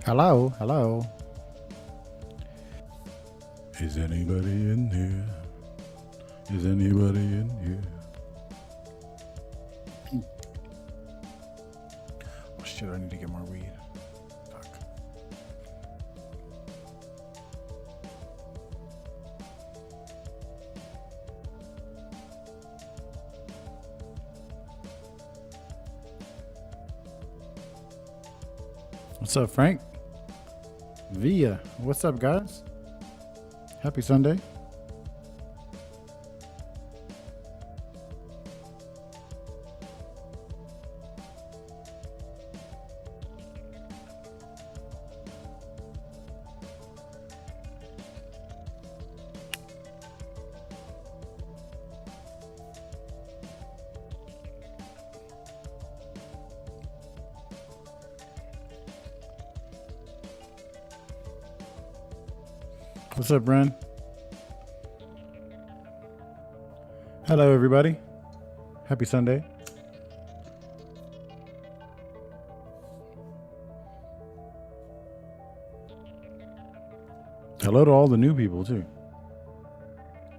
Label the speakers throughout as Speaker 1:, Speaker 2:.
Speaker 1: Hello, hello. Is anybody in here? Is anybody in here? Oh shit, I need to get more weed. Fuck. What's up, Frank? Via. What's up, guys? Happy Sunday. What's up, Bren? Hello, everybody. Happy Sunday. Hello to all the new people, too.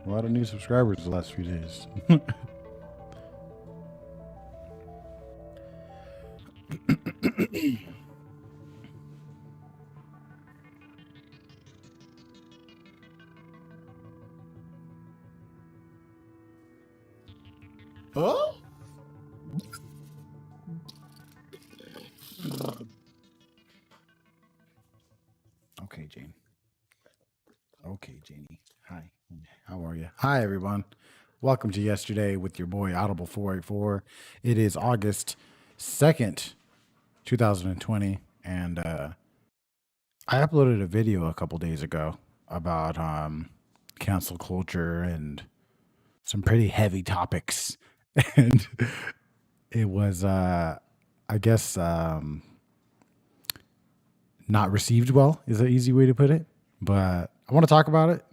Speaker 1: A lot of new subscribers the last few days. Oh? Okay, Jane. Okay, Janie. Hi. How are you? Hi, everyone. Welcome to Yesterday with your boy Audible 484. It is August 2nd, 2020, and I uploaded a video a couple days ago about cancel culture and some pretty heavy topics. And it was, I guess, not received well is an easy way to put it. But I want to talk about it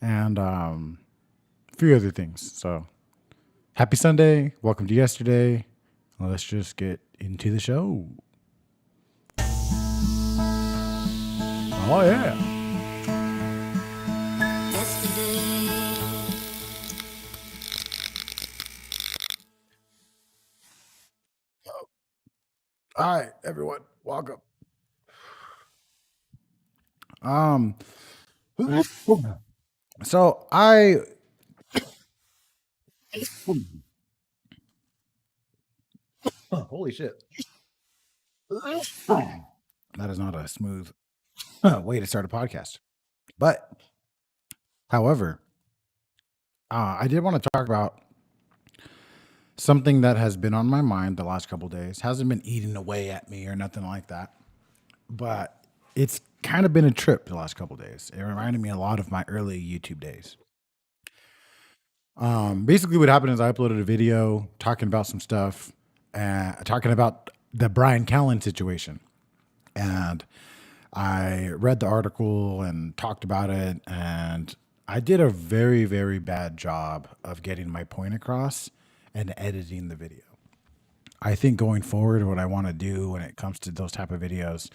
Speaker 1: and a few other things. So happy Sunday. Welcome to Yesterday. Let's just get into the show. Oh, yeah. All right, everyone. Welcome. So holy shit. That is not a smooth way to start a podcast. But, however, I did want to talk about something that has been on my mind the last couple days. Hasn't been eating away at me or nothing like that. But it's kind of been a trip the last couple days. It reminded me a lot of my early YouTube days. Basically, what happened is I uploaded a video talking about some stuff, talking about the Brian Callen situation. And I read the article and talked about it, and I did a very, very bad job of getting my point across and editing the video. I think going forward, what I want to do when it comes to those type of videos,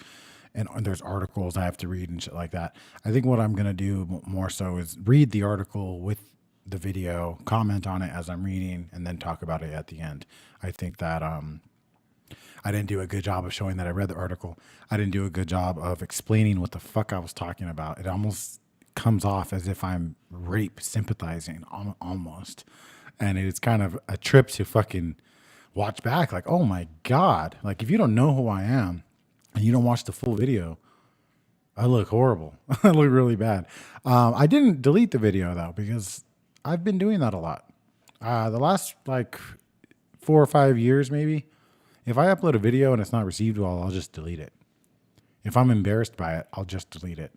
Speaker 1: and there's articles I have to read and shit like that, I think what I'm going to do more so is read the article with the video, comment on it as I'm reading, and then talk about it at the end. I think that I didn't do a good job of showing that I read the article. I didn't do a good job of explaining what the fuck I was talking about. It almost comes off as if I'm rape sympathizing almost. And it's kind of a trip to fucking watch back. Like, oh my God. Like, if you don't know who I am and you don't watch the full video, I look horrible. I look really bad. I didn't delete the video though, because I've been doing that a lot. The last like 4 or 5 years, maybe, If I upload a video and it's not received well, I'll just delete it. If I'm embarrassed by it, I'll just delete it.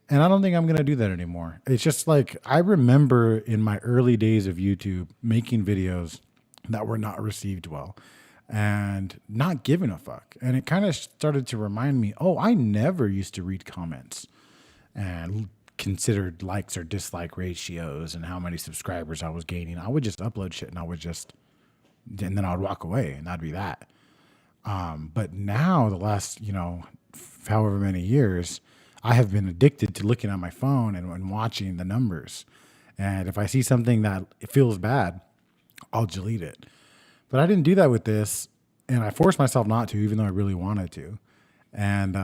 Speaker 1: And I don't think I'm going to do that anymore. It's just like I remember in my early days of YouTube making videos that were not received well and not giving a fuck. And it kind of started to remind me, oh, I never used to read comments and considered likes or dislike ratios and how many subscribers I was gaining. I would just upload shit and and then I would walk away and that'd be that. But now the last, however many years, I have been addicted to looking at my phone and watching the numbers. And if I see something that it feels bad, I'll delete it. But I didn't do that with this, and I forced myself not to, even though I really wanted to. And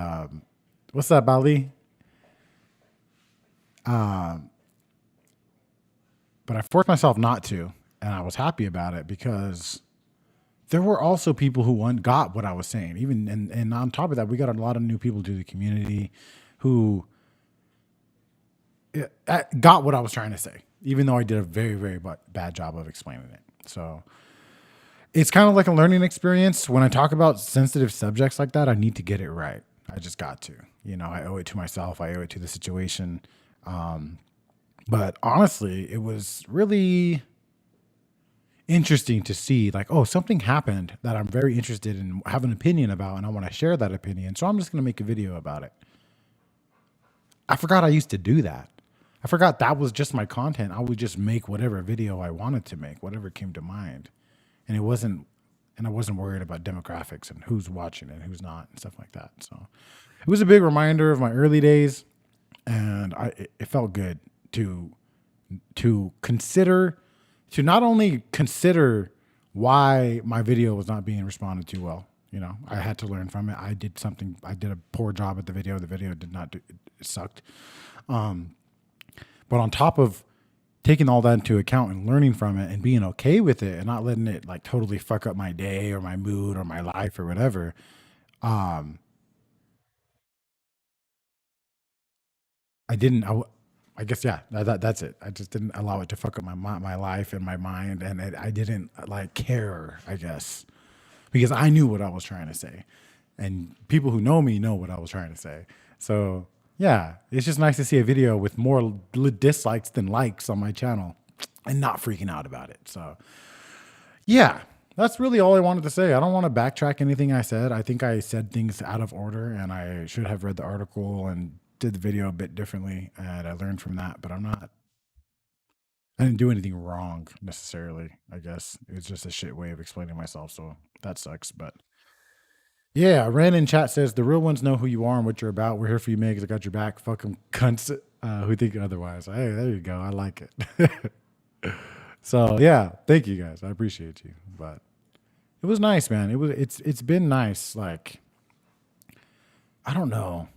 Speaker 1: what's up, Bali? But I forced myself not to, and I was happy about it because there were also people who got what I was saying. Even and on top of that, we got a lot of new people to the community who got what I was trying to say, even though I did a very, very bad job of explaining it. So it's kind of like a learning experience. When I talk about sensitive subjects like that, I need to get it right. I just got to. I owe it to myself. I owe it to the situation. But honestly, it was really interesting to see like, oh, something happened that I'm very interested in, have an opinion about, and I want to share that opinion. So I'm just going to make a video about it. I forgot I used to do that. I forgot that was just my content. I would just make whatever video I wanted to make, whatever came to mind. And I wasn't worried about demographics and who's watching and who's not and stuff like that. So it was a big reminder of my early days, and it felt good to not only consider why my video was not being responded to well. I had to learn from it. I did a poor job at the video. The video did not do, it sucked. But on top of taking all that into account and learning from it and being okay with it and not letting it like totally fuck up my day or my mood or my life or whatever, I didn't. I guess yeah. That's it. I just didn't allow it to fuck up my life and my mind, and I didn't like care. I guess because I knew what I was trying to say, and people who know me know what I was trying to say. So yeah, it's just nice to see a video with more dislikes than likes on my channel, and not freaking out about it. So yeah, that's really all I wanted to say. I don't want to backtrack anything I said. I think I said things out of order, and I should have read the article and did the video a bit differently, and I learned from that. But I didn't do anything wrong necessarily. I guess it was just a shit way of explaining myself, so that sucks. But yeah, Ren in chat says the real ones know who you are and what you're about. We're here for you, Megs. I got your back. Fuck them cunts who think otherwise. Hey, there you go. I like it. So yeah, thank you guys. I appreciate you. But it was nice, man. It's been nice. Like I don't know,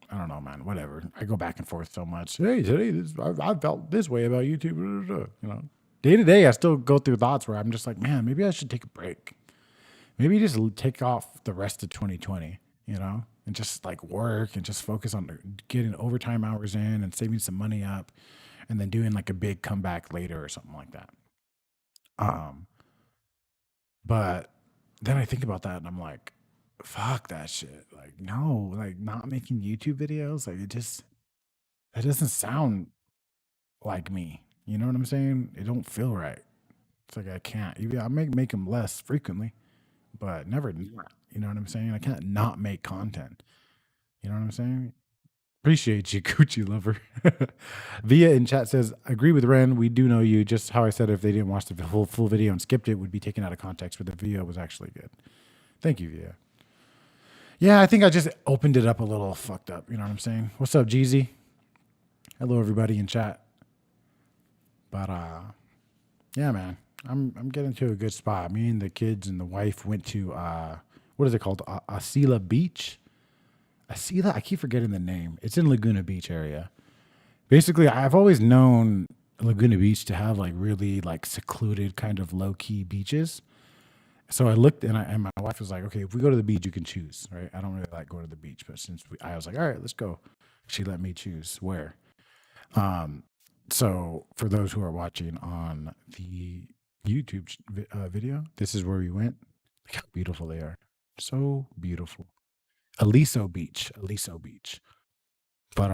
Speaker 1: man. Whatever. I go back and forth so much. Hey, today I felt this way about YouTube. Day to day, I still go through thoughts where I'm just like, man, maybe I should take a break. Maybe just take off the rest of 2020, and just like work and just focus on getting overtime hours in and saving some money up, and then doing like a big comeback later or something like that. Um, but then I think about that and I'm like, fuck that shit. Like, no, like not making YouTube videos, like it doesn't sound like me. You know what I'm saying? It don't feel right. It's like I can't. Even I make them less frequently, but never not. You know what I'm saying? I can't not make content. You know what I'm saying? Appreciate you, Coochie lover. Via in chat says, agree with Ren. We do know you. Just how I said, if they didn't watch the full video and skipped it, would be taken out of context, but the video was actually good. Thank you, Via. Yeah, I think I just opened it up a little fucked up. You know what I'm saying? What's up, Jeezy? Hello, everybody in chat. But yeah, man, I'm getting to a good spot. Me and the kids and the wife went to what is it called? Asila Beach. Asila, I keep forgetting the name. It's in Laguna Beach area. Basically, I've always known Laguna Beach to have like really like secluded kind of low key beaches. So I looked and my wife was like, okay, if we go to the beach, you can choose, right? I don't really like going to the beach, but since I was like, all right, let's go. She let me choose where. So for those who are watching on the YouTube video, this is where we went. Look how beautiful they are. So beautiful. Aliso Beach. Aliso Beach. But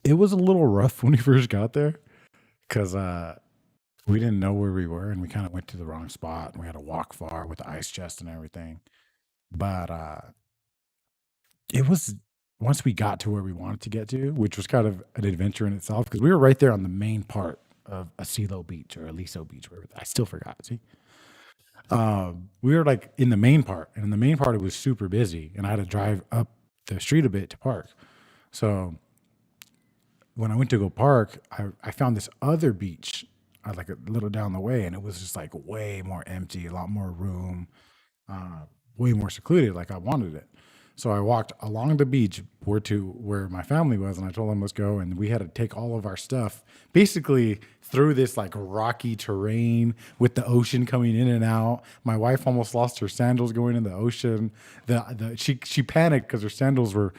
Speaker 1: it was a little rough when we first got there because we didn't know where we were and we kind of went to the wrong spot and we had to walk far with the ice chest and everything. But it was once we got to where we wanted to get to, which was kind of an adventure in itself because we were right there on the main part of Asilo Beach or Aliso Beach, where I still forgot. See, we were like in the main part, and in the main part it was super busy, and I had to drive up the street a bit to park. So when I went to go park, I found this other beach, like a little down the way, and it was just like way more empty, a lot more room, uh, way more secluded, like I wanted it. So I walked along the beach where my family was, and I told them let's go. And we had to take all of our stuff basically through this like rocky terrain with the ocean coming in and out. My wife almost lost her sandals going in the ocean. She panicked because her sandals were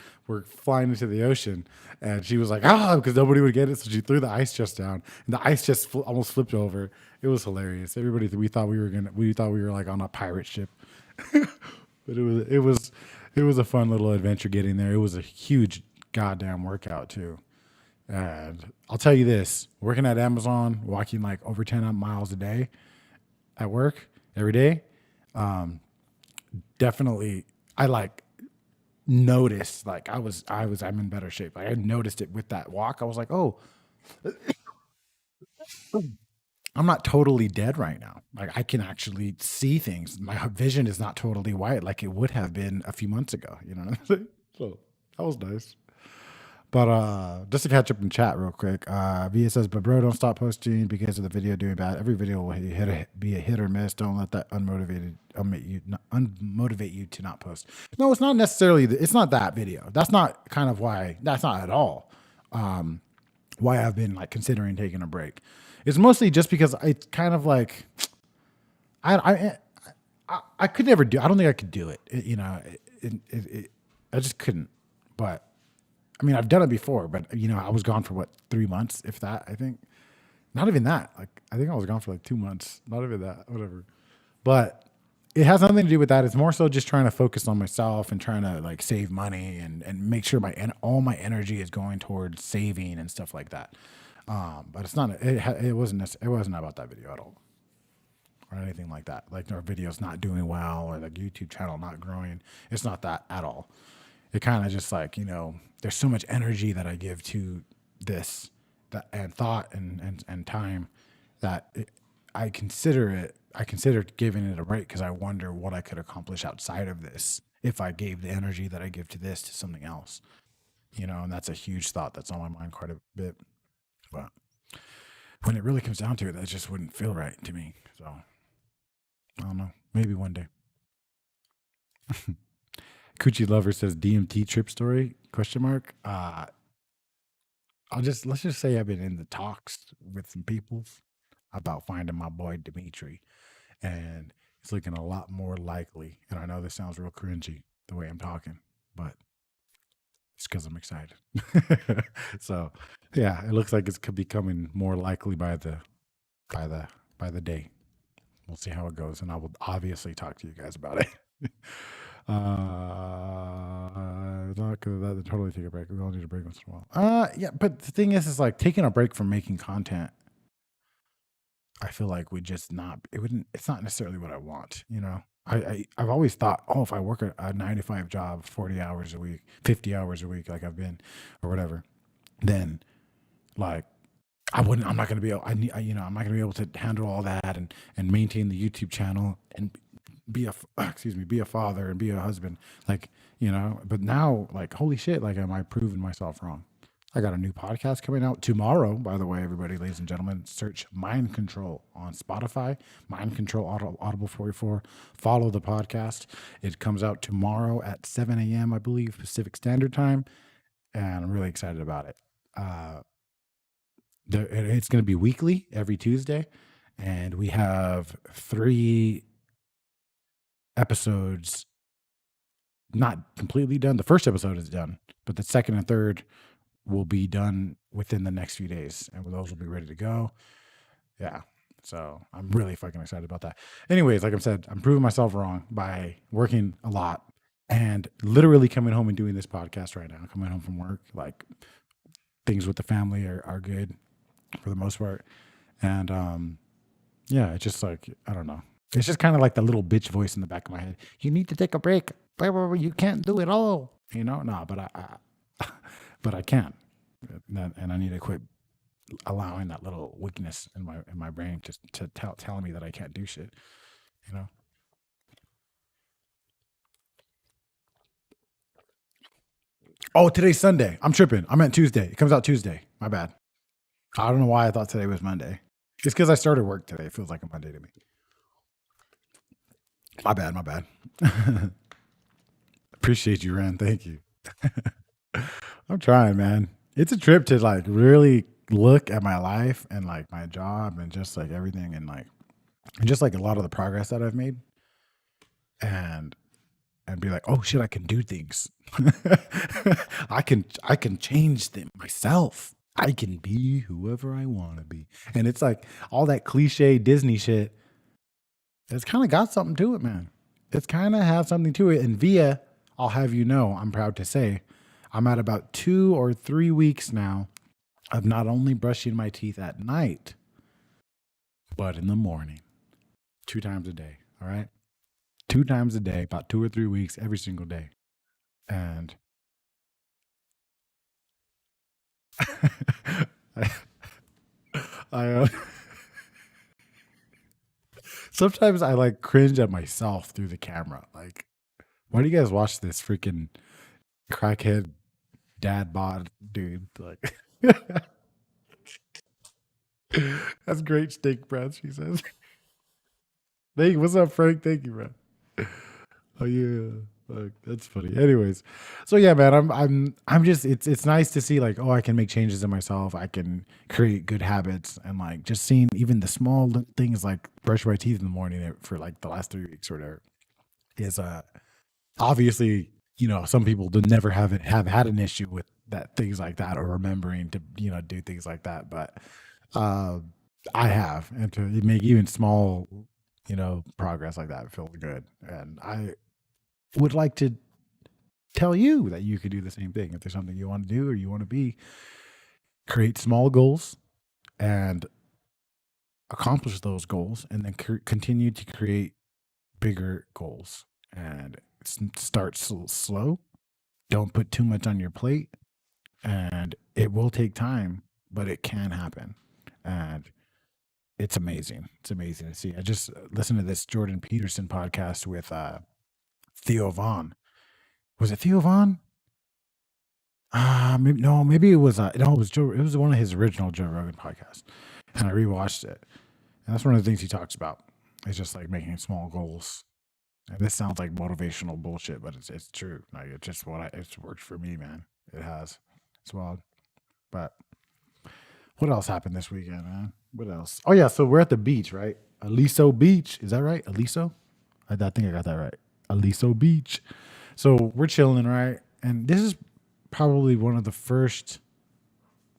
Speaker 1: flying into the ocean, and she was like because nobody would get it, so she threw the ice chest down, and the ice chest almost flipped over. It was hilarious. Everybody we thought we were like on a pirate ship. But it was a fun little adventure getting there. It was a huge goddamn workout too. And I'll tell you this, working at Amazon, walking like over 10 miles a day at work every day, definitely I like noticed like I'm in better shape. Like, I noticed it with that walk. I was like, "Oh, I'm not totally dead right now. Like I can actually see things. My vision is not totally white like it would have been a few months ago. You know what I'm saying? So that was nice. But just to catch up in chat real quick, Via says, "But bro, don't stop posting because of the video doing bad. Every video will be a hit or miss. Don't let that unmotivate you to not post." No, it's not necessarily. It's not that video. That's not kind of why. That's not at all why I've been like considering taking a break. It's mostly just because it's kind of like I I I could never do. I don't think I could do it. I just couldn't. But I mean, I've done it before. But I was gone for what 3 months, if that. I think not even that. Like I think I was gone for like 2 months. Not even that. Whatever. But it has nothing to do with that. It's more so just trying to focus on myself and trying to like save money and make sure all my energy is going towards saving and stuff like that. But it's not. It wasn't. It wasn't about that video at all or anything like that. Like our video's not doing well or like YouTube channel not growing. It's not that at all. It kind of just like there's so much energy that I give to this that and thought and time that I consider it. I consider giving it a break because I wonder what I could accomplish outside of this if I gave the energy that I give to this to something else. And that's a huge thought that's on my mind quite a bit. But when it really comes down to it, that just wouldn't feel right to me. So I don't know. Maybe one day. Coochie Lover says DMT trip story? Question mark. Let's just say I've been in the talks with some people about finding my boy Dimitri, and it's looking a lot more likely. And I know this sounds real cringy the way I'm talking, but it's because I'm excited. So yeah, it looks like it's becoming more likely by the by the day. We'll see how it goes, and I will obviously talk to you guys about it. Not because of that. They totally take a break. We all need a break once in a while. Yeah, but the thing is like taking a break from making content. I feel like would just not. It wouldn't. It's not necessarily what I want. I've always thought, oh, if I work a 9 to 5 job, 40 hours a week, 50 hours a week, like I've been, or whatever, then like I'm not going to be able. I'm not going to be able to handle all that and maintain the YouTube channel and be a be a father and be a husband, like But now, like, holy shit, like, am I proving myself wrong? I got a new podcast coming out tomorrow, by the way, everybody, ladies and gentlemen. Search Mind Control on Spotify, Mind Control Audible 44. Follow the podcast. It comes out tomorrow at 7 a.m., I believe, Pacific Standard Time, and I'm really excited about it. It's going to be weekly, every Tuesday, and we have 3 episodes not completely done. The first episode is done, but the second and third will be done within the next few days, and those will be ready to go. Yeah. So I'm really fucking excited about that. Anyways, like I said, I'm proving myself wrong by working a lot and literally coming home and doing this podcast right now. Coming home from work, like things with the family are good for the most part. And yeah, it's just like, I don't know. It's just kind of like the little bitch voice in the back of my head. You need to take a break. Blah, blah, blah. You can't do it all. No, but but I can. And I need to quit allowing that little weakness in my brain just to telling me that I can't do shit. You know. Oh, today's Sunday. I'm tripping. I meant Tuesday. It comes out Tuesday. My bad. I don't know why I thought today was Monday. It's because I started work today. It feels like a Monday to me. My bad. My bad. Appreciate you, Ren. Thank you. I'm trying, man. It's a trip to like really look at my life and like my job and just like everything and just like a lot of the progress that I've made and be like, oh shit, I can do things. I can change them myself. I can be whoever I want to be. And it's like all that cliche Disney shit. It's kind of got something to it, man. It's kind of have something to it. And via, I'll have you know, I'm proud to say, I'm at about 2 or 3 weeks now of not only brushing my teeth at night, but in the morning, 2 times a day. All right. 2 times a day, about 2 or 3 weeks, every single day. And I, I sometimes I like cringe at myself through the camera. Like, why do you guys watch this freaking crackhead dad bod dude? Like, that's great steak breath, she says. Thank you. What's up, Frank? Thank you, bro. Oh yeah. Fuck, that's funny. Anyways, so yeah, man, I'm just it's nice to see like, oh, I can make changes in myself. I can create good habits and like just seeing even the small things like brush my teeth in the morning for like the last 3 weeks or whatever is obviously, some people do never have had an issue with that, things like that, or remembering to, do things like that. But uh I have, and to make even small, progress like that feel good. And I would like to tell you that you could do the same thing. If there's something you want to do or you want to be, create small goals and accomplish those goals, and then continue to create bigger goals. And start slow. Don't put too much on your plate, and it will take time, but it can happen. And it's amazing. It's amazing to see. I just listened to this Jordan Peterson podcast with Theo Vaughn. Was it Theo Vaughn? Maybe it was. No, it was Joe. It was one of his original Joe Rogan podcasts, and I rewatched it. And that's one of the things he talks about. It's just like making small goals. And this sounds like motivational bullshit, but it's true. Like it's just it's worked for me, man. It has. It's wild. But what else happened this weekend, man? What else? Oh yeah, so we're at the beach, right? Aliso Beach. Is that right? Aliso? I think I got that right. Aliso Beach. So we're chilling, right? And this is probably one of the first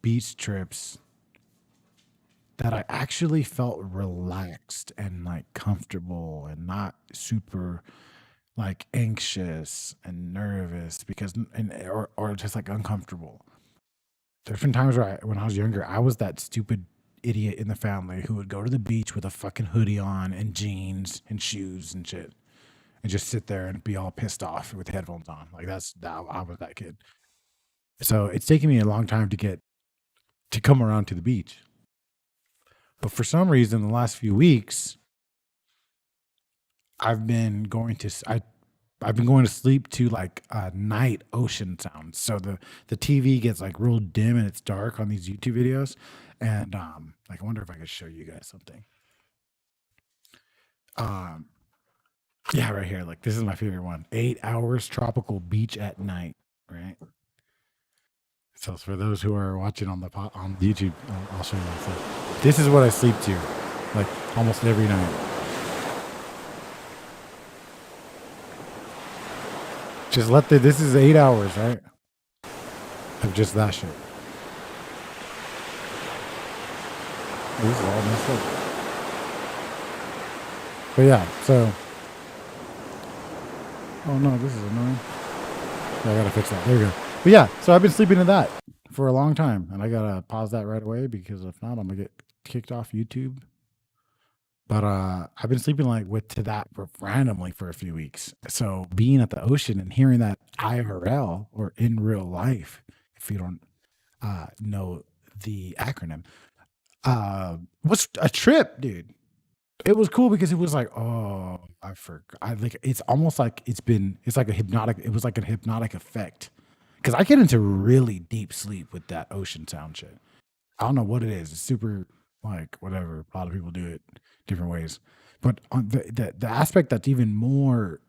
Speaker 1: beach trips that I actually felt relaxed and like comfortable and not super like anxious and nervous or just like uncomfortable. There's been times where when I was younger, I was that stupid idiot in the family who would go to the beach with a fucking hoodie on and jeans and shoes and shit, and just sit there and be all pissed off with headphones on. Like I was that kid. So it's taken me a long time to come around to the beach. But for some reason, the last few weeks, I've been going to sleep to like night ocean sounds. So the TV gets like real dim and it's dark on these YouTube videos, and like I wonder if I could show you guys something. Um, yeah, right here. Like this is my favorite one. 8 hours tropical beach at night. Right. So for those who are watching on on YouTube, I'll show you. So this is what I sleep to, like almost every night. Just this is 8 hours, right? Of just that shit. This is all messed up. But yeah, so oh no, this is annoying. Yeah, I gotta fix that. There we go. But yeah, so I've been sleeping in that for a long time, and I gotta pause that right away because if not, I'm gonna get kicked off YouTube. But I've been sleeping like with to that randomly for a few weeks. So being at the ocean and hearing that IRL or in real life, if you don't know the acronym, was a trip, dude. It was cool because it was like, oh, I forgot. I like it's almost like it's like a hypnotic. It was like a hypnotic effect because I get into really deep sleep with that ocean sound shit. I don't know what it is. It's super like whatever. A lot of people do it different ways, but on the aspect that's even more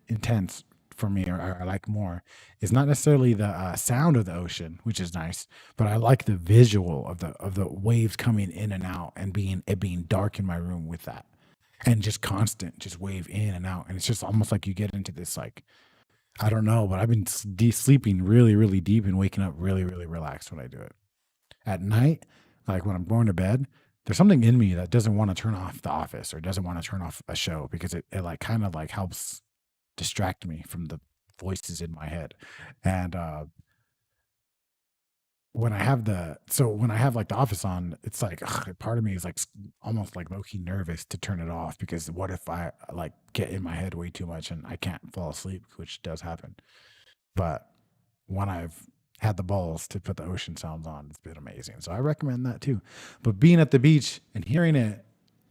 Speaker 1: intense for me, or I like more, is not necessarily the sound of the ocean, which is nice, but I like the visual of the waves coming in and out and being dark in my room with that, and just constant, just wave in and out, and it's just almost like you get into this like I don't know, but I've been sleeping really really deep and waking up really really relaxed when I do it at night, like when I'm going to bed, there's something in me that doesn't want to turn off The Office or doesn't want to turn off a show because it like kind of like helps distract me from the voices in my head. And when I have like The Office on, it's like part of me is like almost like low key nervous to turn it off because what if I like get in my head way too much and I can't fall asleep, which does happen. But when I've had the balls to put the ocean sounds on, it's been amazing. So I recommend that too. But being at the beach and hearing it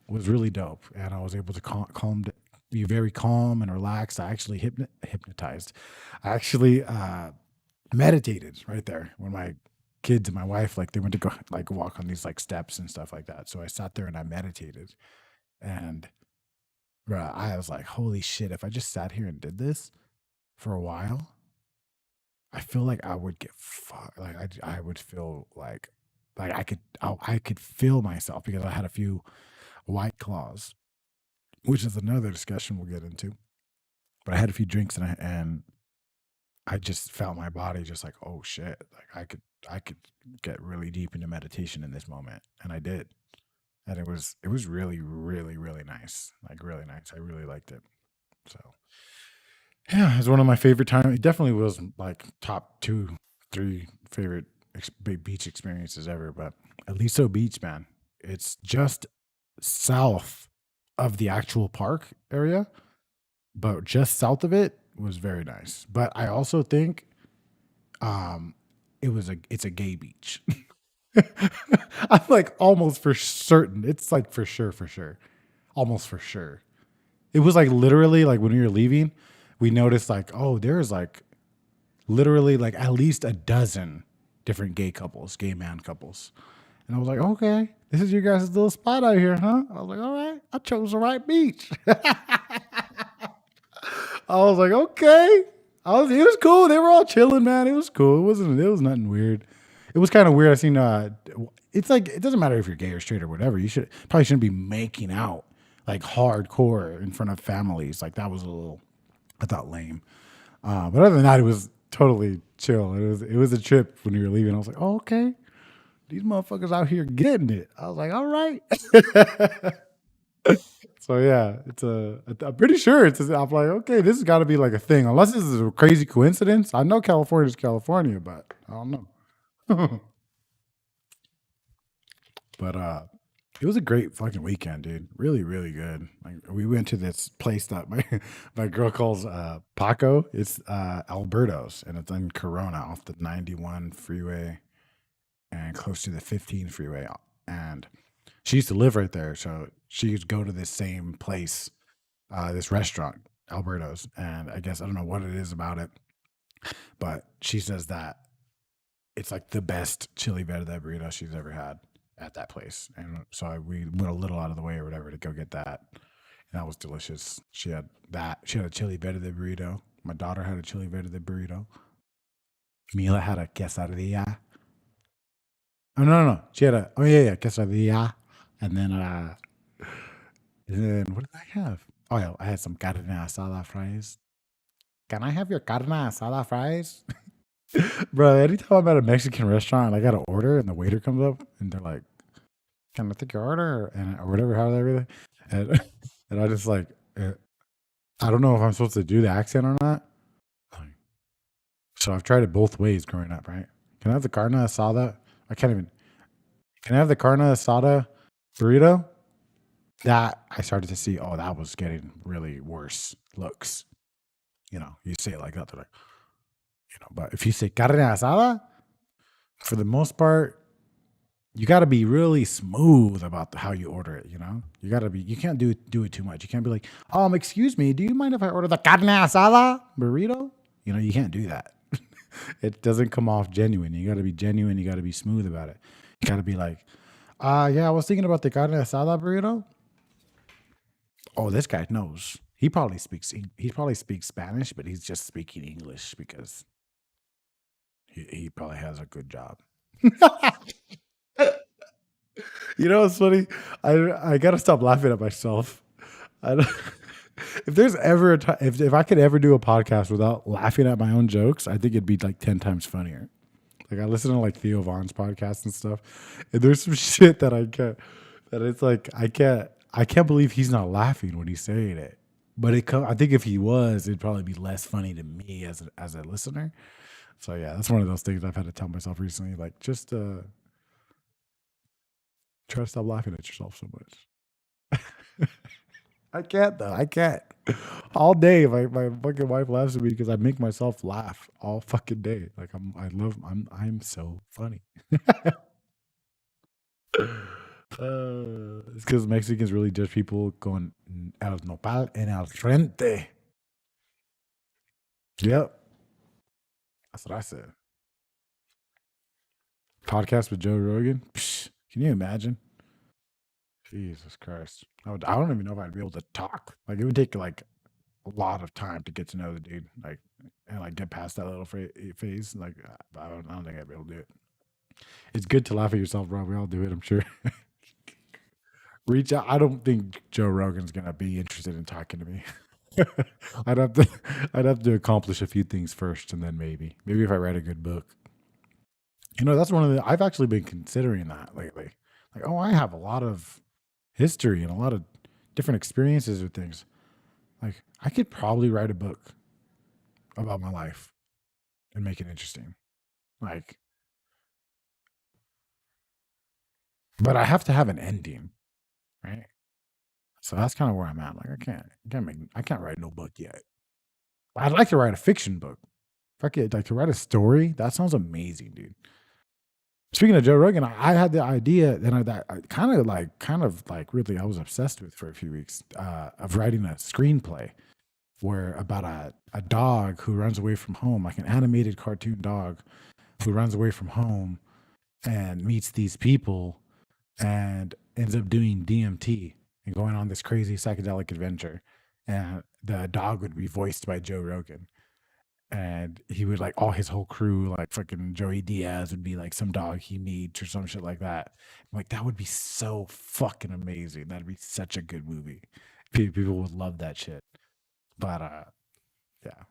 Speaker 1: was really dope, and I was able to be very calm and relaxed. I actually hypnotized. I actually meditated right there when my kids and my wife like they went to go like walk on these like steps and stuff like that. So I sat there and I meditated, and bruh, I was like, holy shit! If I just sat here and did this for a while, I feel like I would get like I would feel like I could feel myself because I had a few white claws, which is another discussion we'll get into. But I had a few drinks and I just felt my body just like, oh shit, like I could get really deep into meditation in this moment, and I did, and it was really really really nice, like really nice. I really liked it. So yeah, it's one of my favorite times. It definitely was like top two, three favorite big beach experiences ever. But Aliso Beach, man, it's just south of the actual park area, but just south of it was very nice. But I also think um, it's a gay beach. I'm like almost for certain. It's like for sure, almost for sure. It was like literally like when we were leaving, we noticed like, oh, there's like literally like at least a dozen different gay couples, gay man couples. And I was like, okay, this is your guys' little spot out here, huh? I was like, all right, I chose the right beach. I was like, okay. It was cool. They were all chilling, man. It was cool. It was nothing weird. It was kind of weird. I seen it's like it doesn't matter if you're gay or straight or whatever. You should probably shouldn't be making out like hardcore in front of families. Like that was a little I thought lame. But other than that, it was totally chill. It was a trip when we were leaving. I was like, oh, okay. These motherfuckers out here getting it. I was like, all right. So yeah, I'm pretty sure I'm like, okay, this has got to be like a thing, unless this is a crazy coincidence. I know California's California, but I don't know. But it was a great fucking weekend, dude. Really, really good. Like we went to this place that my my girl calls Paco. It's Alberto's, and it's in Corona off the 91 freeway and close to the 15 freeway. And she used to live right there, so she used to go to this same place, this restaurant, Alberto's. And I guess I don't know what it is about it, but she says that it's like the best chili verde burrito she's ever had at that place. And so we went a little out of the way or whatever to go get that. And that was delicious. She had that. She had a chili verde burrito. My daughter had a chili verde burrito. Mila had a quesadilla. Oh no, no, no. She had a yeah, quesadilla. And then what did I have? Oh yeah, I had some carne asada fries. Can I have your carne asada fries? Bro, anytime I'm at a Mexican restaurant and I got an order and the waiter comes up and they're like, "Can I take your order?" and or whatever, how everything. And And I just like, I don't know if I'm supposed to do the accent or not. Like, so I've tried it both ways growing up, right? Can I have the carne asada? I can't even. Can I have the carne asada burrito? That I started to see, oh, that was getting really worse looks. You say it like that, they're like, but if you say carne asada, for the most part, you got to be really smooth about how you order it. You got to be. You can't do it too much. You can't be like, excuse me, do you mind if I order the carne asada burrito? You can't do that. It doesn't come off genuine. You got to be genuine. You got to be smooth about it. You got to be like, yeah, I was thinking about the carne asada burrito. Oh, this guy knows. He probably speaks Spanish, but he's just speaking English because he probably has a good job. What's funny? I gotta stop laughing at myself. I don't, if there's ever a time, if I could ever do a podcast without laughing at my own jokes, I think it'd be like 10 times funnier. Like I listen to like Theo Vaughn's podcast and stuff, and there's some shit that it's like I can't believe he's not laughing when he's saying it. But I think if he was, it'd probably be less funny to me as a listener. So yeah, that's one of those things I've had to tell myself recently. Like just try to stop laughing at yourself so much. I can't though. I can't. All day, my fucking wife laughs at me because I make myself laugh all fucking day. Like I'm so funny. It's because Mexicans really judge people con el nopal en el frente. Yep, that's what I said. Podcast with Joe Rogan. Psh, can you imagine? Jesus Christ. I don't even know if I'd be able to talk. Like it would take like a lot of time to get to know the dude. Like and like get past that little phase. Like I don't think I'd be able to do it. It's good to laugh at yourself, bro. We all do it, I'm sure. Reach out. I don't think Joe Rogan's gonna be interested in talking to me. I'd have to I'd have to accomplish a few things first and then maybe if I write a good book. That's one of the I've actually been considering that lately. Like, oh, I have a lot of history and a lot of different experiences with things. Like, I could probably write a book about my life and make it interesting. Like, but I have to have an ending, right? So that's kind of where I'm at. Like, I can't write no book yet. I'd like to write a fiction book. If I could like to write a story, that sounds amazing, dude. Speaking of Joe Rogan, I had the idea that I kind of like really I was obsessed with for a few weeks of writing a screenplay where about a dog who runs away from home, like an animated cartoon dog who runs away from home and meets these people and ends up doing DMT and going on this crazy psychedelic adventure. And the dog would be voiced by Joe Rogan. And he would like all his whole crew, like fucking Joey Diaz would be like some dog he meets or some shit like that. I'm like, that would be so fucking amazing. That'd be such a good movie. People would love that shit. But yeah.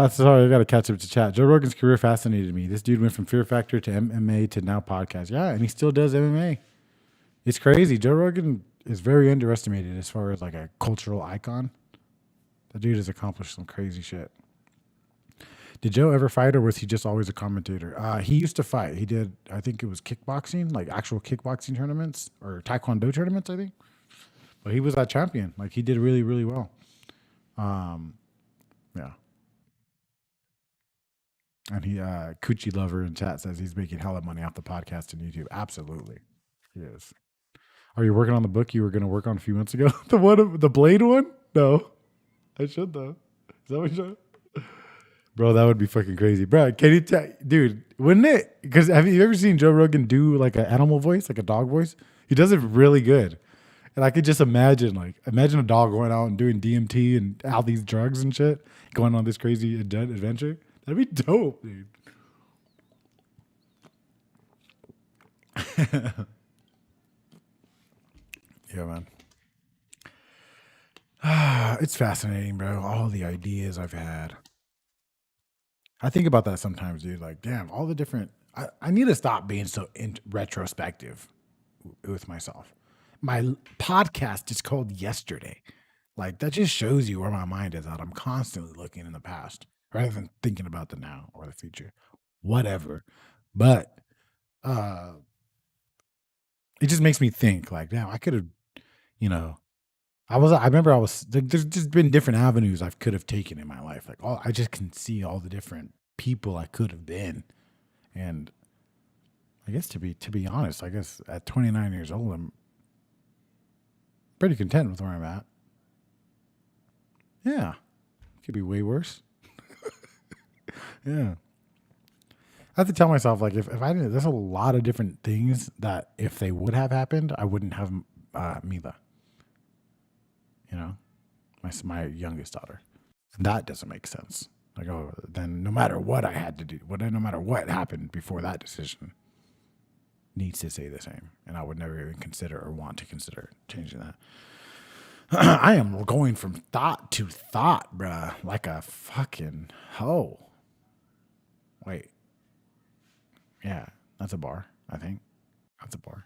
Speaker 1: Sorry, I gotta catch up to chat. Joe Rogan's career fascinated me. This dude went from Fear Factor to MMA to now podcast. Yeah, and he still does MMA. It's crazy. Joe Rogan is very underestimated as far as like a cultural icon. The dude has accomplished some crazy shit. Did Joe ever fight, or was he just always a commentator? He used to fight. He did, I think it was kickboxing, like actual kickboxing tournaments or taekwondo tournaments, I think. But he was that champion. Like he did really, really well. Um, yeah. And Coochie Lover in chat says he's making hella money off the podcast and YouTube. Absolutely, he is. Are you working on the book you were going to work on a few months ago? The Blade one? No, I should though. Is that what you should? Bro, that would be fucking crazy, bro. Can you dude? Wouldn't it? Because have you ever seen Joe Rogan do like an animal voice, like a dog voice? He does it really good, and I could just imagine a dog going out and doing DMT and all these drugs and shit, going on this crazy adventure. That'd be dope, dude. Yeah, man. It's fascinating, bro. All the ideas I've had. I think about that sometimes, dude. Like, damn, all the different. I need to stop being so retrospective with myself. my podcast is called Yesterday. Like that just shows you where my mind is at. I'm constantly looking in the past rather than thinking about the now or the future, whatever. But uh, it just makes me think like, damn, I could have, you know, I remember there's just been different avenues I could have taken in my life. Like, I just can see all the different people I could have been. And I guess to be honest, I guess at 29 years old, I'm pretty content with where I'm at. Yeah. Could be way worse. Yeah. I have to tell myself, like, if I didn't, there's a lot of different things that if they would have happened, I wouldn't have Mila, you know, my youngest daughter. And that doesn't make sense. Like, oh, then no matter what I had to do, no matter what happened before that decision, needs to stay the same. And I would never even consider or want to consider changing that. I am going from thought to thought, bruh, like a fucking hoe. Wait. Yeah, that's a bar, I think. That's a bar.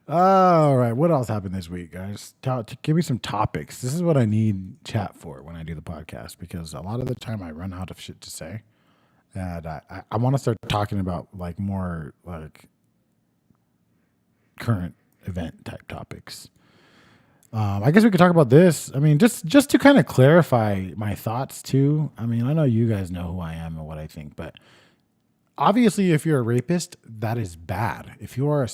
Speaker 1: All right, what else happened this week, guys? Give me some topics. This is what I need chat for when I do the podcast because a lot of the time I run out of shit to say. And I want to start talking about like more like current event type topics. I guess we could talk about this. I mean, just to kind of clarify my thoughts too. I mean, I know you guys know who I am and what I think, but obviously, if you're a rapist, that is bad. If you're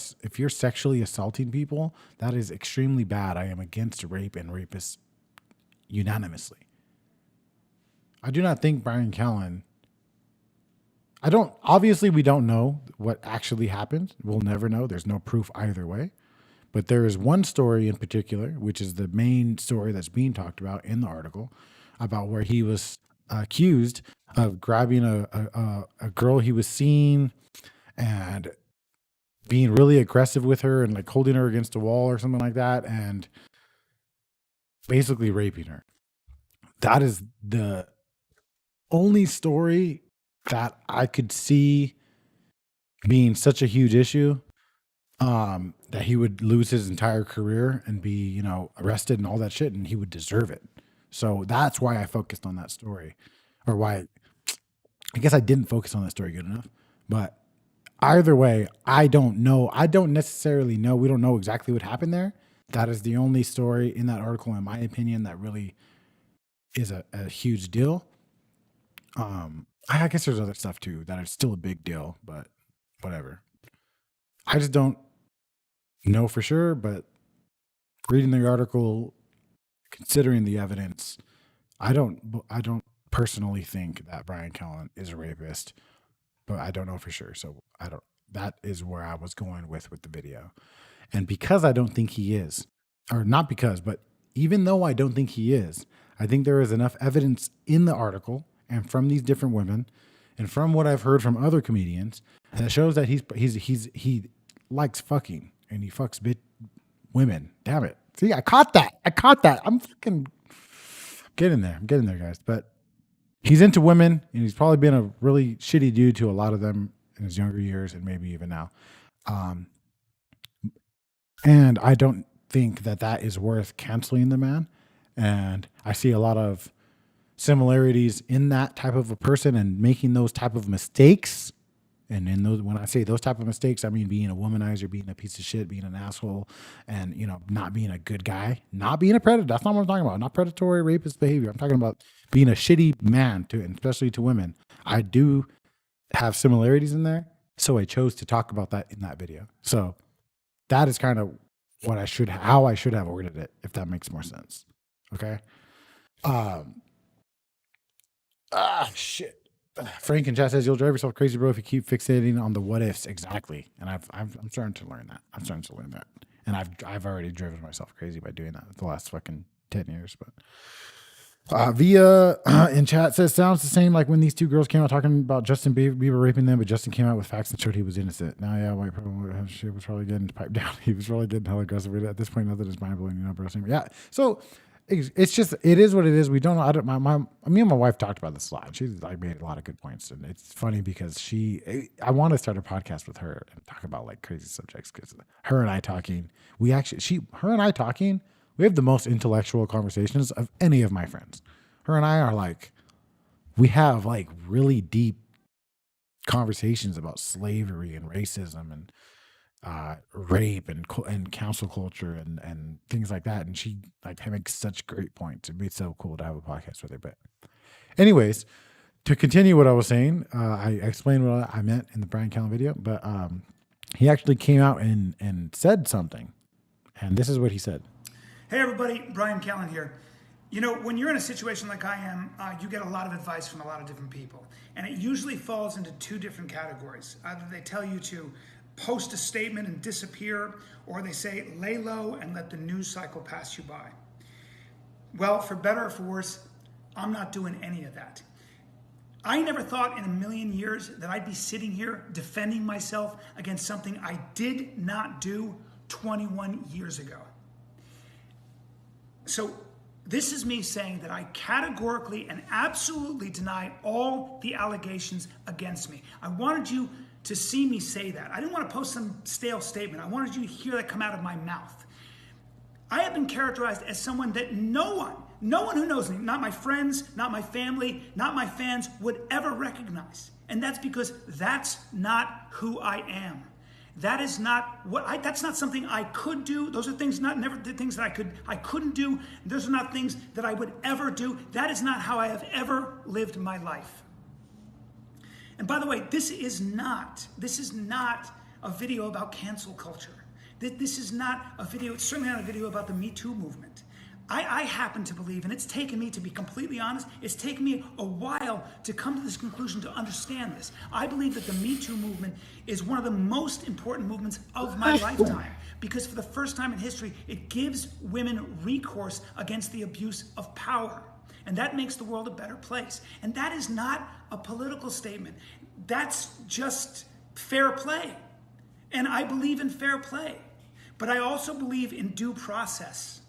Speaker 1: sexually assaulting people, that is extremely bad. I am against rape and rapists unanimously. I do not think Bryan Callen. Obviously, we don't know what actually happened. We'll never know. There's no proof either way. But there is one story in particular, which is the main story that's being talked about in the article, about where he was accused of grabbing a girl he was seeing and being really aggressive with her and like holding her against a wall or something like that and basically raping her. That is the only story that I could see being such a huge issue that he would lose his entire career and be, arrested and all that shit, and he would deserve it. So that's why I focused on that story, or why I guess I didn't focus on that story good enough. But either way, I don't know. I don't necessarily know. We don't know exactly what happened there. That is the only story in that article, in my opinion, that really is a huge deal. I guess there's other stuff too that is still a big deal, but whatever. I just don't know for sure, but reading the article, considering the evidence, I don't personally think that Bryan Callen is a rapist, but I don't know for sure. So that is where I was going with the video. And because I don't think he is, or not because, but even though I don't think he is, I think there is enough evidence in the article and from these different women and from what I've heard from other comedians that shows that he likes fucking and he fucks women. Damn it. See, I caught that. I'm fucking getting there. I'm getting there, guys. But he's into women and he's probably been a really shitty dude to a lot of them in his younger years and maybe even now. And I don't think that is worth canceling the man. And I see a lot of similarities in that type of a person and making those type of mistakes. And in those, when I say those type of mistakes, I mean being a womanizer, being a piece of shit, being an asshole, and not being a good guy, not being a predator. That's not what I'm talking about. Not predatory rapist behavior. I'm talking about being a shitty man and especially to women. I do have similarities in there, so I chose to talk about that in that video. So that is kind of how I should have worded it, if that makes more sense. Okay. Shit. Frank in chat says you'll drive yourself crazy, bro, if you keep fixating on the what ifs. Exactly. And I'm starting to learn that. And I've already driven myself crazy by doing that the last fucking 10 years. But Via in chat says sounds the same like when these two girls came out talking about Justin Bieber raping them, but Justin came out with facts and showed he was innocent. Now, yeah, white shit was probably getting piped down. He was really getting hella aggressive. At this point, nothing is mind blowing, bro. Yeah. So It's just, it is what it is. We don't, I don't, me and my wife talked about this a lot. She's like made a lot of good points. And it's funny because I want to start a podcast with her and talk about like crazy subjects because her and I talking, we have the most intellectual conversations of any of my friends. Her and I are like, we have like really deep conversations about slavery and racism and rape and council culture and things like that. And she like makes such great points. It'd be so cool to have a podcast with her. But anyways, to continue what I was saying, I explained what I meant in the Bryan Callen video, but he actually came out and said something. And this is what he said.
Speaker 2: Hey everybody, Bryan Callen here. You know, when you're in a situation like I am, you get a lot of advice from a lot of different people. And it usually falls into two different categories. Either they tell you to post a statement and disappear, or they say lay low and let the news cycle pass you by. Well, for better or for worse, I'm not doing any of that. I never thought in a million years that I'd be sitting here defending myself against something I did not do 21 years ago. So this is me saying that I categorically and absolutely deny all the allegations against me. I wanted you to see me say that. I didn't want to post some stale statement. I wanted you to hear that come out of my mouth. I have been characterized as someone that no one who knows me, not my friends, not my family, not my fans, would ever recognize. And that's because that's not who I am. That is not that's not something I could do. Those are things never the things that I couldn't do. Those are not things that I would ever do. That is not how I have ever lived my life. And by the way, this is not a video about cancel culture. This is not a video, it's certainly not a video about the Me Too movement. I happen to believe, and it's taken me, to be completely honest, it's taken me a while to come to this conclusion, to understand this. I believe that the Me Too movement is one of the most important movements of my lifetime, because for the first time in history, it gives women recourse against the abuse of power. And that makes the world a better place. And that is not a political statement. That's just fair play. And I believe in fair play. But I also believe in due process.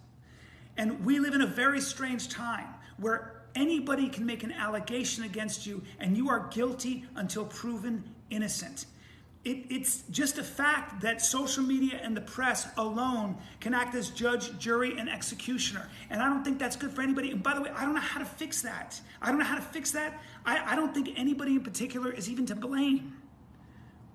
Speaker 2: And we live in a very strange time where anybody can make an allegation against you and you are guilty until proven innocent. It's just a fact that social media and the press alone can act as judge, jury, and executioner. And I don't think that's good for anybody. And by the way, I don't know how to fix that. I don't think anybody in particular is even to blame.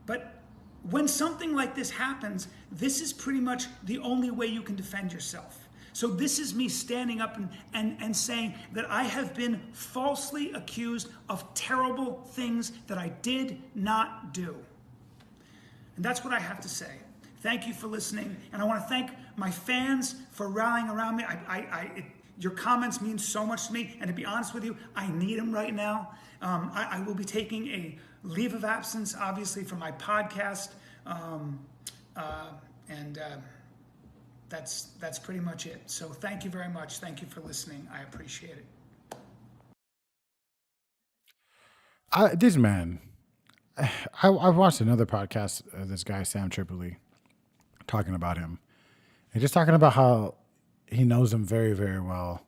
Speaker 2: But when something like this happens, this is pretty much the only way you can defend yourself. So this is me standing up and saying that I have been falsely accused of terrible things that I did not do. And that's what I have to say. Thank you for listening. And I want to thank my fans for rallying around me. Your comments mean so much to me. And to be honest with you, I need them right now. I will be taking a leave of absence, obviously, from my podcast. That's pretty much it. So thank you very much. Thank you for listening. I appreciate it.
Speaker 1: This man, I've watched another podcast, this guy, Sam Tripoli, talking about him. And just talking about how he knows him very, very well.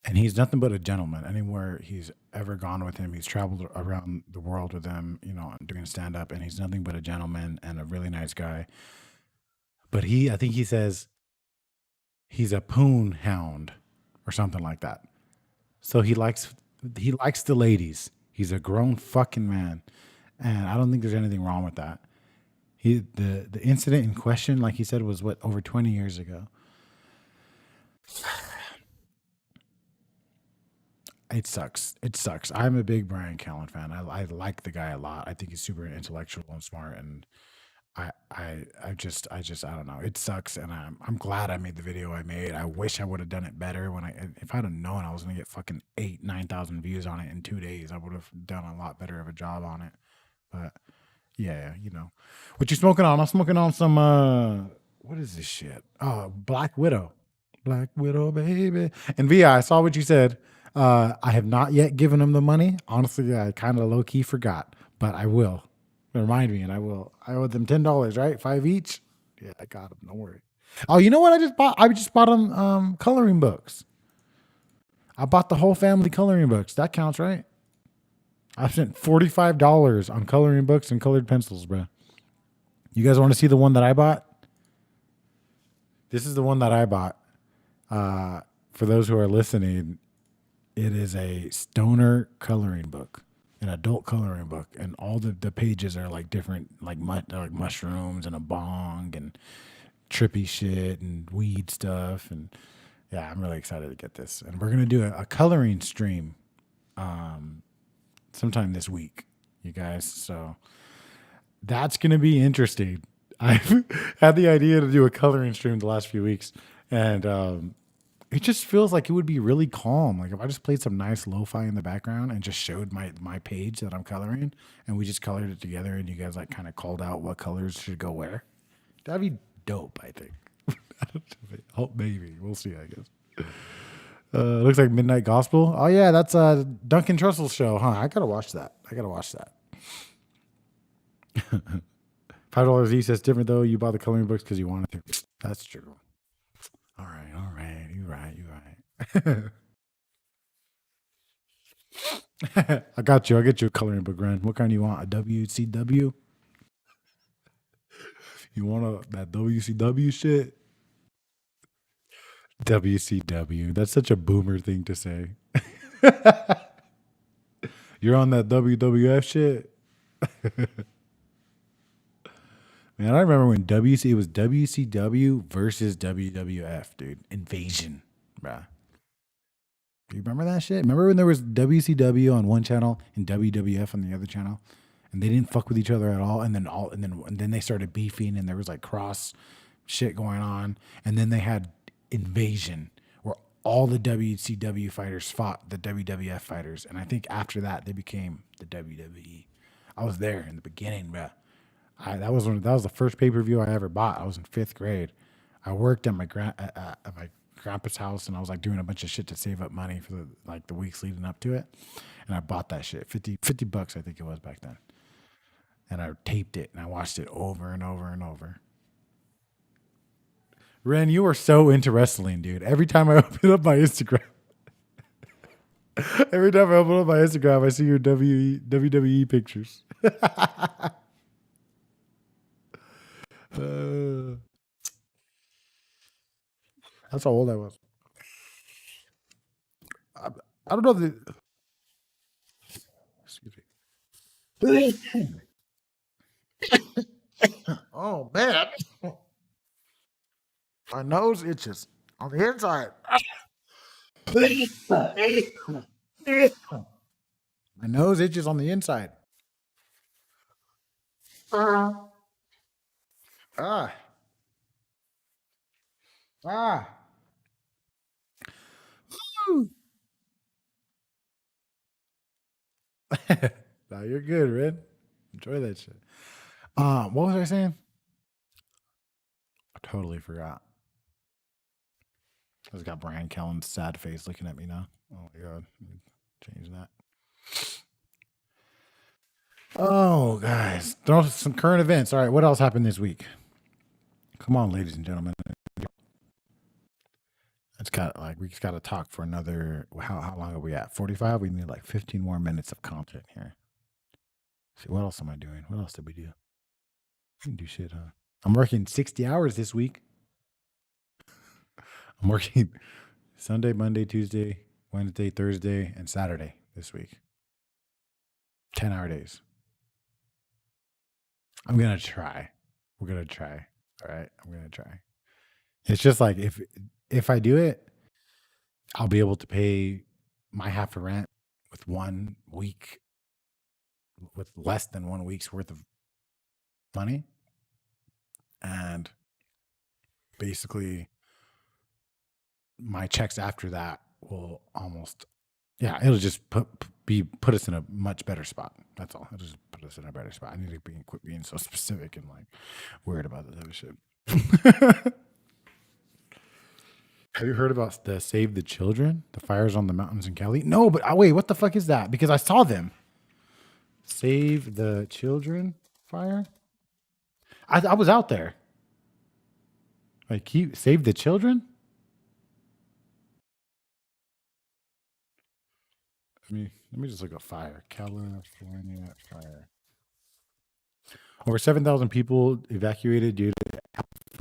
Speaker 1: And he's nothing but a gentleman. Anywhere he's ever gone with him, he's traveled around the world with him, doing stand-up. And he's nothing but a gentleman and a really nice guy. But I think he says he's a poon hound or something like that. So he likes the ladies. He's a grown fucking man. And I don't think there's anything wrong with that. The incident in question, like he said, was over 20 years ago. It sucks. I'm a big Bryan Callen fan. I like the guy a lot. I think he's super intellectual and smart, and I just I don't know. It sucks, and I'm glad I made the video I made. I wish I would have done it better if I'd have known I was gonna get fucking 9,000 views on it in 2 days. I would have done a lot better of a job on it. But yeah, what you smoking on? I'm smoking on some what is this shit? Oh, Black Widow, baby. And Vi, I saw what you said. I have not yet given him the money. Honestly, I kind of low key forgot, but I will. Remind me, and I will. I owe them $10, right? $5 each. Yeah, I got them. Don't worry. Oh, you know what I just bought? I just bought them coloring books. I bought the whole family coloring books. That counts, right? I spent $45 on coloring books and colored pencils, bro. You guys want to see the one that I bought? This is the one that I bought. For those who are listening, it is a stoner coloring book, an adult coloring book, and all the pages are like different, like mushrooms and a bong and trippy shit and weed stuff. And yeah, I'm really excited to get this. And we're gonna do a coloring stream sometime this week, you guys. So that's going to be interesting. I've had the idea to do a coloring stream the last few weeks, and it just feels like it would be really calm. Like if I just played some nice lo-fi in the background and just showed my page that I'm coloring, and we just colored it together, and you guys like kind of called out what colors should go where. That'd be dope, I think. I don't know. Oh, maybe we'll see. I guess. Looks like Midnight Gospel. Oh yeah, that's Duncan Trussell's show, huh? I gotta watch that. $5 each. That's different though. You bought the coloring books because you wanted to. That's true. All right. You're right. I got you. I'll get you a coloring book, Ren. What kind do you want? A WCW? You want that WCW shit? WCW. That's such a boomer thing to say. You're on that WWF shit? Man, I remember when it was WCW versus WWF, dude. Invasion, bruh. Do you remember that shit? Remember when there was WCW on one channel and WWF on the other channel, and they didn't fuck with each other at all, and then they started beefing, and there was like cross shit going on, and then they had Invasion, where all the WCW fighters fought the WWF fighters, and I think after that they became the WWE. I was there in the beginning, bruh. That was the first pay-per-view I ever bought. I was in 5th grade. I worked at my grandpa's house, and I was like doing a bunch of shit to save up money for the weeks leading up to it. And I bought that shit, $50 I think it was back then. And I taped it and I watched it over and over and over. Ren, you are so into wrestling, dude. Every time I open up my Instagram, I see your WWE pictures. That's how old I was. I don't know the. Excuse me. Oh man, my nose itches on the inside. My nose itches on the inside. Ah. No, you're good, Red. Enjoy that shit. What was I saying? I totally forgot. I just got Brian Kellen's sad face looking at me now. Oh my god. Change that. Oh, guys. Throw some current events. All right, what else happened this week? Come on, ladies and gentlemen. We just got to talk for another. How long are we at? 45. We need like 15 more minutes of content here. See, what else am I doing? What else did we do? We didn't do shit, huh? I'm working 60 hours this week. I'm working Sunday, Monday, Tuesday, Wednesday, Thursday, and Saturday this week. 10-hour days. I'm gonna try. We're gonna try. All right, I'm gonna try. It's just like if I do it, I'll be able to pay my half of rent with 1 week, with less than 1 week's worth of money, and basically my checks after that will it'll just put us in a much better spot. That's all. It'll just put us in a better spot. I need to quit being so specific and like weird about that type of shit. Have you heard about the Save the Children? The fires on the mountains in Cali? No, but wait, what the fuck is that? Because I saw them. Save the Children fire? I was out there. Like, save the children? Let me just look at fire. California fire. Over 7,000 people evacuated due to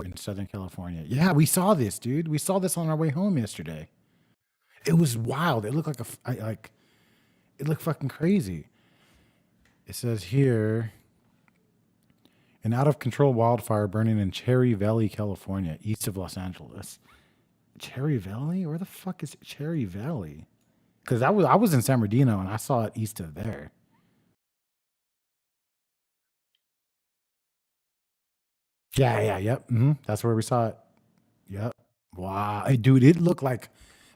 Speaker 1: in Southern California. Yeah, we saw this, dude. We saw this on our way home yesterday. It was wild. It looked like it looked fucking crazy. It says here, an out of control wildfire burning in Cherry Valley, California, east of Los Angeles. Cherry Valley? Where the fuck is Cherry Valley? Because I was in San Bernardino and I saw it east of there. Yeah, yep. That's where we saw it. Yep. Wow, hey, dude, it looked like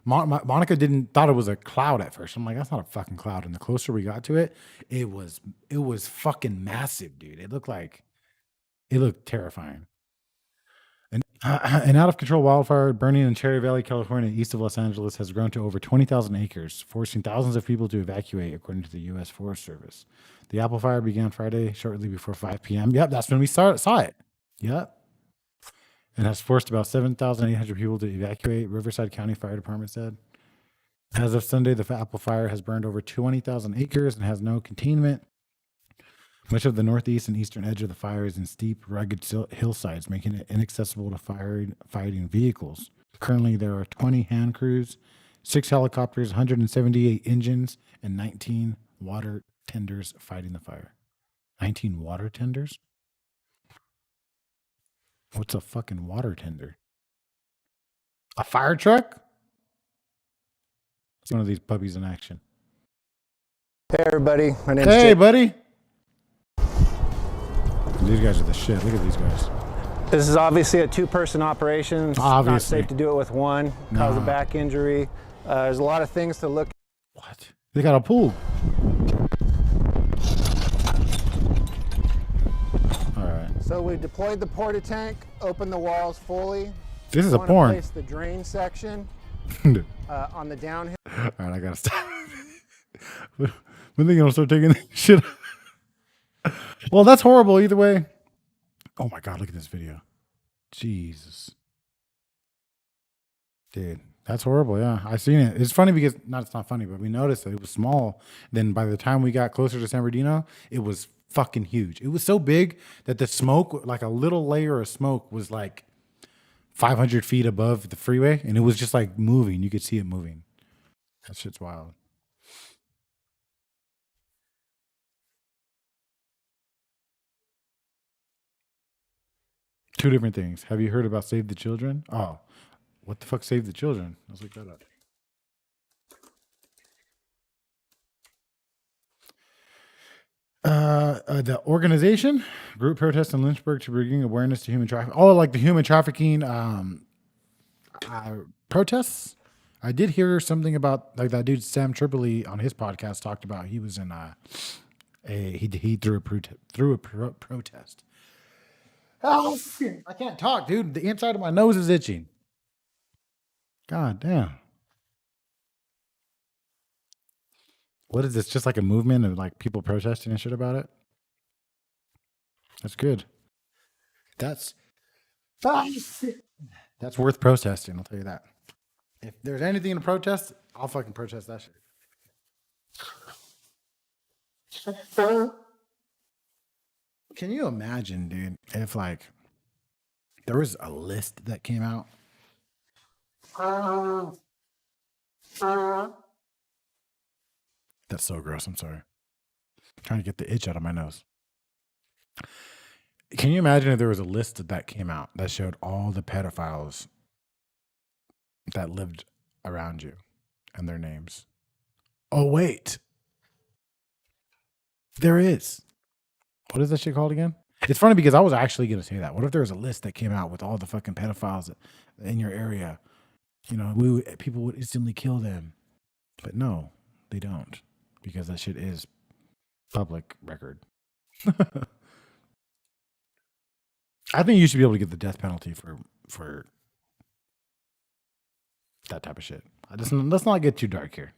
Speaker 1: Monica didn't thought it was a cloud at first. I'm like, that's not a fucking cloud. And the closer we got to it, it was fucking massive, dude. It looked terrifying. An out of control wildfire burning in Cherry Valley, California, east of Los Angeles, has grown to over 20,000 acres, forcing thousands of people to evacuate, according to the U.S. Forest Service. The apple fire began Friday, shortly before 5 p.m. Yep, that's when we saw it. Yep. And has forced about 7,800 people to evacuate, Riverside County Fire Department said. As of Sunday, the apple fire has burned over 20,000 acres and has no containment. Much of the northeast and eastern edge of the fire is in steep, rugged hillsides, making it inaccessible to fighting vehicles. Currently, there are 20 hand crews, 6 helicopters, 178 engines, and 19 water tenders fighting the fire. 19 water tenders? What's a fucking water tender? A fire truck? It's one of these puppies in action.
Speaker 3: Hey everybody, my name's
Speaker 1: Hey,
Speaker 3: Jake.
Speaker 1: buddy. These guys are the shit. Look at these guys.
Speaker 3: This is obviously a two-person operation. It's
Speaker 1: Obviously.
Speaker 3: not safe to do it with one. Cause a back injury. There's a lot of things to look.
Speaker 1: What? They got a pool. All right.
Speaker 3: So we deployed the porta tank, opened the walls fully.
Speaker 1: This is a
Speaker 3: Want to
Speaker 1: porn.
Speaker 3: place the drain section on the downhill.
Speaker 1: All right, I gotta stop. When they gonna start taking that shit? Well, that's horrible either way. Oh my god, look at this video. Jesus. Dude, that's horrible. Yeah, I seen it. It's funny because it's not funny, but we noticed that it was small. Then by the time we got closer to San Bernardino, it was fucking huge. It was so big that the smoke, like a little layer of smoke, was like 500 feet above the freeway, and it was just like moving. You could see it moving. That shit's wild. Two different things. Have you heard about Save the Children? Oh, what the fuck, Save the Children? Let's look that up. The organization, group protest in Lynchburg to bring awareness to human trafficking. Oh, like the human trafficking protests. I did hear something about like that dude Sam Tripoli on his podcast talked about he was in he threw a protest. Oh, shit. I can't talk, dude. The inside of my nose is itching. God damn. What is this? Just like a movement of like people protesting and shit about it? That's good. That's that's worth protesting, I'll tell you that. If there's anything to protest, I'll fucking protest that shit. Can you imagine, dude, if like there was a list that came out? That's so gross. I'm sorry. I'm trying to get the itch out of my nose. Can you imagine if there was a list that came out that showed all the pedophiles that lived around you and their names? Oh, wait. There is. What is that shit called again? It's funny because I was actually going to say that. What if there was a list that came out with all the fucking pedophiles in your area? You know, people would instantly kill them. But no, they don't. Because that shit is public record. I think you should be able to get the death penalty for that type of shit. Let's not get too dark here.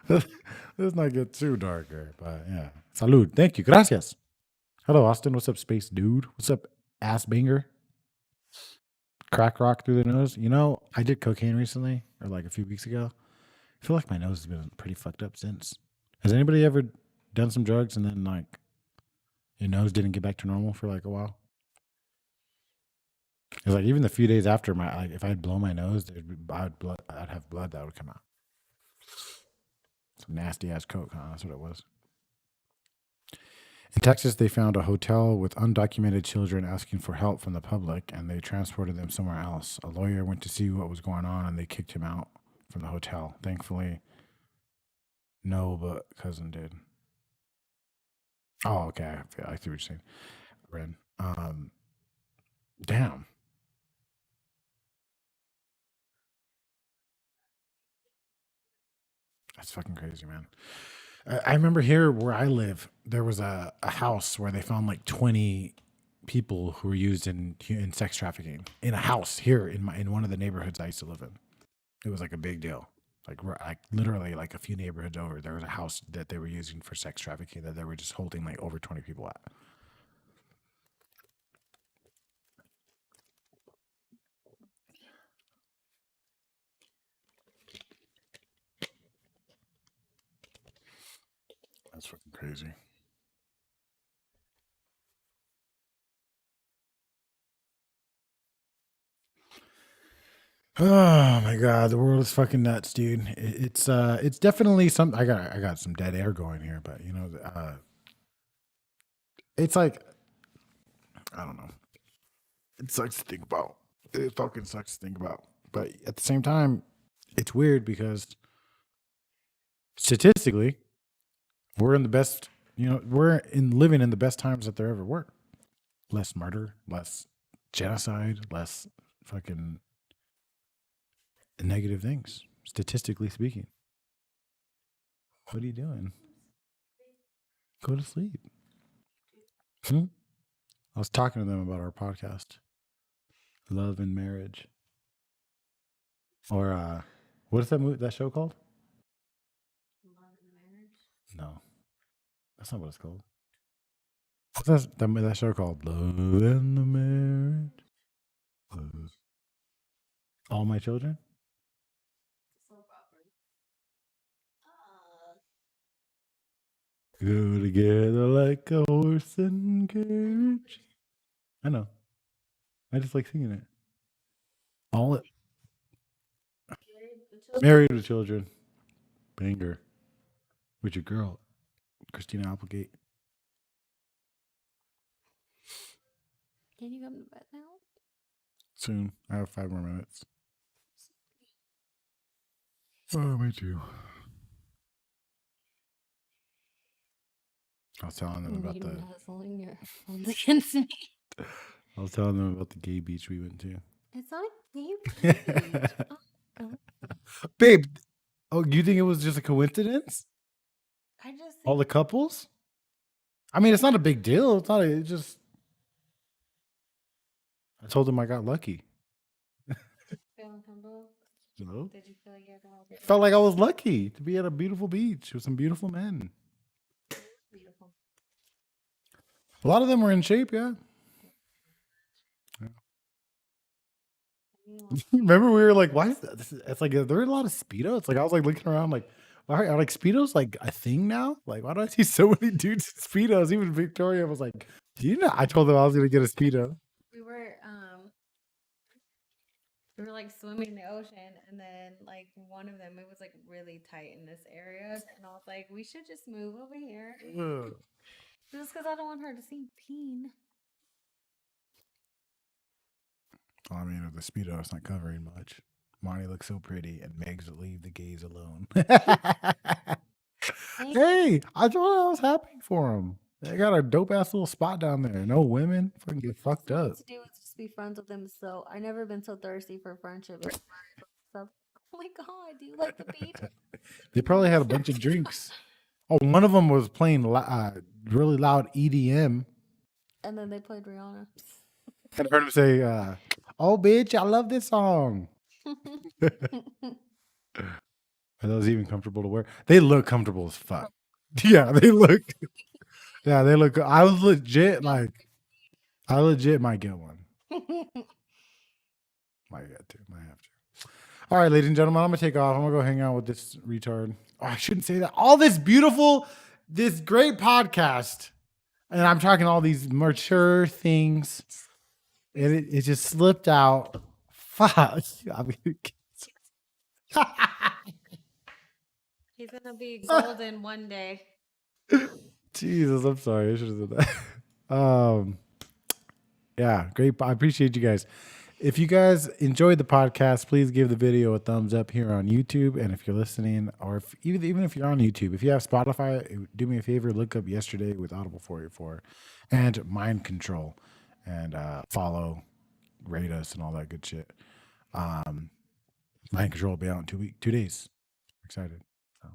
Speaker 1: Let's not get too dark here. But yeah. Salud. Thank you. Gracias. Hello, Austin. What's up, space dude? What's up, ass banger? crack rock through the nose. You know, I did cocaine recently, or like a few weeks ago. I feel like my nose has been pretty fucked up since. Has anybody ever done some drugs and then like your nose didn't get back to normal for like a while? It's like even the few days after my like if I'd blow my nose, I'd have blood that would come out. Some nasty ass coke, huh? That's what it was. In Texas, they found a hotel with undocumented children asking for help from the public, and they transported them somewhere else. A lawyer went to see what was going on, and they kicked him out from the hotel. Thankfully, no, but cousin did. Oh, okay. I see what you're saying. Ren. Damn. That's fucking crazy, man. I remember here where I live, there was a house where they found like 20 people who were used in sex trafficking in a house here in one of the neighborhoods I used to live in. It was like a big deal. Like literally like a few neighborhoods over, there was a house that they were using for sex trafficking that they were just holding like over 20 people at. That's fucking crazy. Oh my god, the world is fucking nuts, dude. It's definitely some. I got some dead air going here, but you know, it's like I don't know. It sucks to think about. It fucking sucks to think about. But at the same time, it's weird because statistically, we're in the best. You know, we're in living in the best times that there ever were. Less murder, less genocide, less fucking negative things, statistically speaking. What are you doing? Go to sleep. Hmm? I was talking to them about our podcast, Love and Marriage, or what is that show called?
Speaker 4: Love and Marriage.
Speaker 1: No, that's not what it's called. What's that show called? Love and the Marriage. Love. All My Children.
Speaker 4: Soap opera.
Speaker 1: Go together like a horse and carriage. I know. I just like singing it. All Married with Children. Banger. With your girl, Christina Applegate.
Speaker 4: Can you come to bed now?
Speaker 1: Soon. I have 5 more minutes. Oh, me too. I was telling them about
Speaker 4: You
Speaker 1: the.
Speaker 4: nuzzling your phones against me.
Speaker 1: I was telling them about the gay beach we went to.
Speaker 4: It's not a game.
Speaker 1: Babe, oh, you think it was just a coincidence?
Speaker 4: I just
Speaker 1: All the couples? I mean, it's not a big deal. It's not. It just. I told them I got lucky.
Speaker 4: feel uncomfortable.
Speaker 1: No.
Speaker 4: Did you feel like you had to hold it?
Speaker 1: Felt like I was lucky to be at a beautiful beach with some beautiful men.
Speaker 4: Beautiful.
Speaker 1: A lot of them were in shape, yeah. Remember, we were like, "Why is that?" It's like, are there a lot of Speedo? It's like I was like looking around, like, why are like Speedos like a thing now? Like, why do I see so many dudes in Speedos? Even Victoria was like, "Do you know?" I told them I was gonna get a Speedo.
Speaker 4: We were like swimming in the ocean, and then like one of them, it was like really tight in this area, and I was like, we should just move over here, just because I don't want her to see peen.
Speaker 1: Well, I mean, with the Speedo, it's not covering much. Monty looks so pretty, and Megs will leave the gays alone. Hey, I thought I was happy for him. They got a dope ass little spot down there. No women. Fucking get fucked up.
Speaker 4: To do is just be friends with them. So I never been so thirsty for friendship. So, oh my god, do you like the beach?
Speaker 1: They probably had a bunch of drinks. Oh, one of them was playing really loud EDM.
Speaker 4: And then they played Rihanna.
Speaker 1: I heard him say, "Oh, bitch, I love this song." Are those even comfortable to wear? They look comfortable as fuck. Yeah, they look. Yeah, they look. I legit might get one. Might have to. All right, ladies and gentlemen, I'm gonna take off. I'm gonna go hang out with this retard. Oh, I shouldn't say that. All this beautiful, this great podcast, and I'm talking all these mature things, and it just slipped out. Fuck. I mean,
Speaker 4: He's gonna be golden one day.
Speaker 1: Jesus, I'm sorry. I should have said that. Yeah, great. I appreciate you guys. If you guys enjoyed the podcast, please give the video a thumbs up here on YouTube. And if you're listening, or if, even if you're on YouTube, if you have Spotify, do me a favor, look up Yesterday with Audible 484 and Mind Control, and follow, rate us, and all that good shit. Mind Control will be out in 2 days. Excited. So,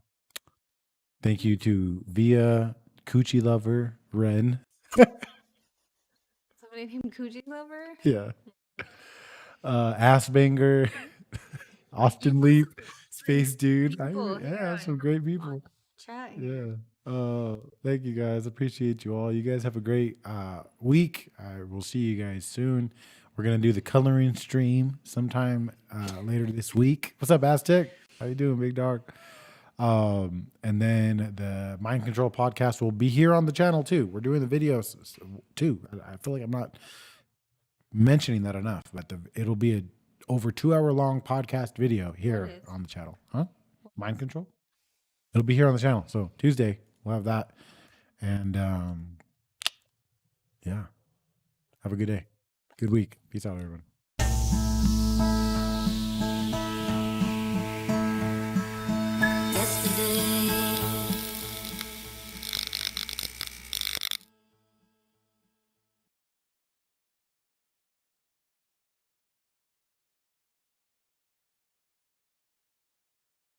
Speaker 1: thank you to Via Coochie Lover Ren.
Speaker 4: Somebody named Coochie Lover.
Speaker 1: Yeah. Ass Banger, Austin Leap, Space Dude. Some great people.
Speaker 4: Chat.
Speaker 1: Yeah. Thank you guys. Appreciate you all. You guys have a great week. We'll see you guys soon. We're gonna do the coloring stream sometime later this week. What's up, Aztec? How you doing, big dog? And then the Mind Control podcast will be here on the channel too. We're doing the videos too. I feel like I'm not mentioning that enough, but it'll be a over 2 hour long podcast video here on the channel. Huh? Mind Control? It'll be here on the channel. So Tuesday we'll have that. And yeah. Have a good day. Good week. Peace out, everyone.